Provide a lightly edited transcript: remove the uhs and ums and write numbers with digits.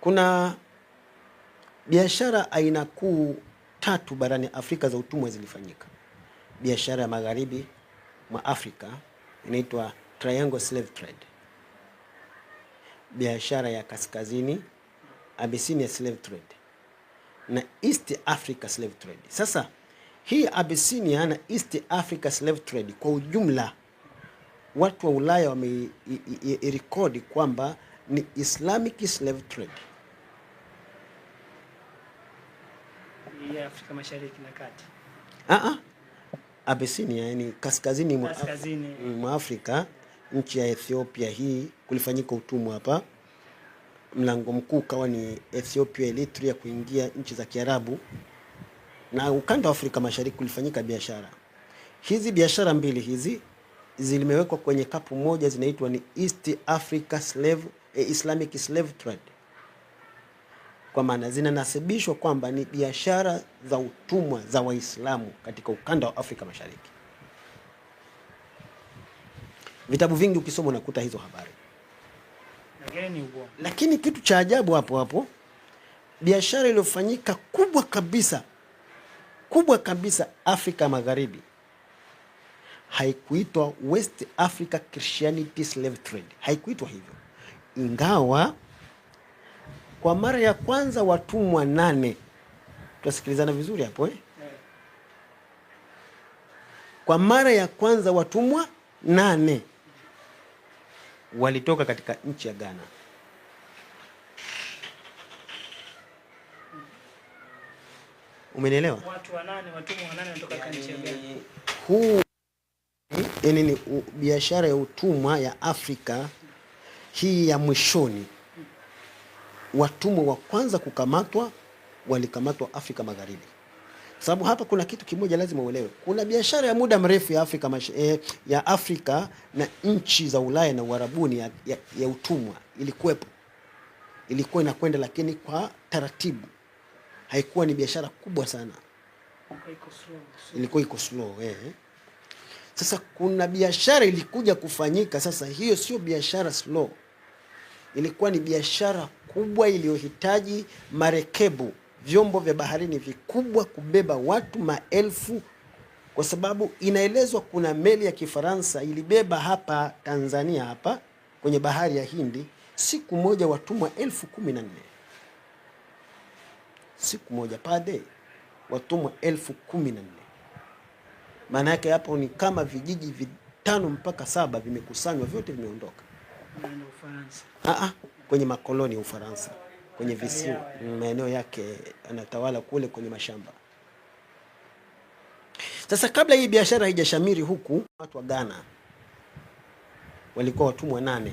Kuna biashara aina kuu tatu barani Afrika za utumwa zilifanyika. Biashara ya magharibi mwa Afrika inaitwa Triangle Slave Trade. Biashara ya kaskazini Abyssinia Slave Trade na East Africa Slave Trade. Sasa hii Abyssinia na East Africa Slave Trade kwa ujumla watu wa Ulaya wamerekodi kwamba ni Islamic Slave Trade. Ya Afrika Mashariki na Kati. Abyssinia yani kaskazini mwa Afrika, nchi ya Ethiopia, hii kulifanyika utumwa hapa. Mlango mkuu kawa ni Ethiopia, Eritrea kuingia nchi za Kiarabu, na ukanda wa Afrika Mashariki kulifanyika biashara. Hizi biashara mbili hizi zilimewekwa kwenye kapu moja, zinaitwa ni East Africa Islamic Slave Trade. Kwa maana zinanasibishwa kwamba ni biashara za utumwa za Waislamu katika ukanda wa Afrika Mashariki. Vitabu vingi ukisoma unakuta hizo habari. Lakini kitu cha ajabu hapo biashara iliyofanyika kubwa kabisa Afrika Magharibi haikuitwa West Africa Christianity Slave Trade. Haikuitwa hivyo. Ingawa kwa mara ya kwanza watumwa 8, tusikilizana vizuri hapo Kwa mara ya kwanza watumwa 8 walitoka katika nchi ya Ghana. Umenielewa? Watumwa 8 wanatoka katika nchi ya Ghana. Huu ni biashara ya utumwa ya Afrika hii ya mwishoni. Watumwa wa kwanza kukamatwa walikamatwa Afrika Magharibi. Sababu hapa kuna kitu kimoja lazima uelewe. Kuna biashara ya muda mrefu ya Afrika na nchi za Ulaya na Uarabuni ya utumwa ilikuwepo. Ilikuwa inakwenda lakini kwa taratibu. Haikuwa ni biashara kubwa sana. Ilikuwa iko slow. Sasa kuna biashara ilikuja kufanyika. Sasa hiyo sio biashara slow. Ilikuwa ni biashara kubwa iliyohitaji marekebu, vyombo vya baharini vikubwa kubeba watu maelfu, kwa sababu inaelezwa kuna meli ya Kifaransa ilibeba hapa Tanzania hapa kwenye bahari ya Hindi siku moja watumwa 14,000. Siku moja pade watumwa 14,000. Maana yake hapo ni kama vijiji 5 mpaka 7 vimekusanywa, vyote vimeondoka. Kwenye makoloni ya Ufaransa, kwenye visiwa, maeneo yake anatawala kule kwenye mashamba. Sasa kabla hii biashara haijashamiri huku, watu wa Ghana walikuwa watumwa 8.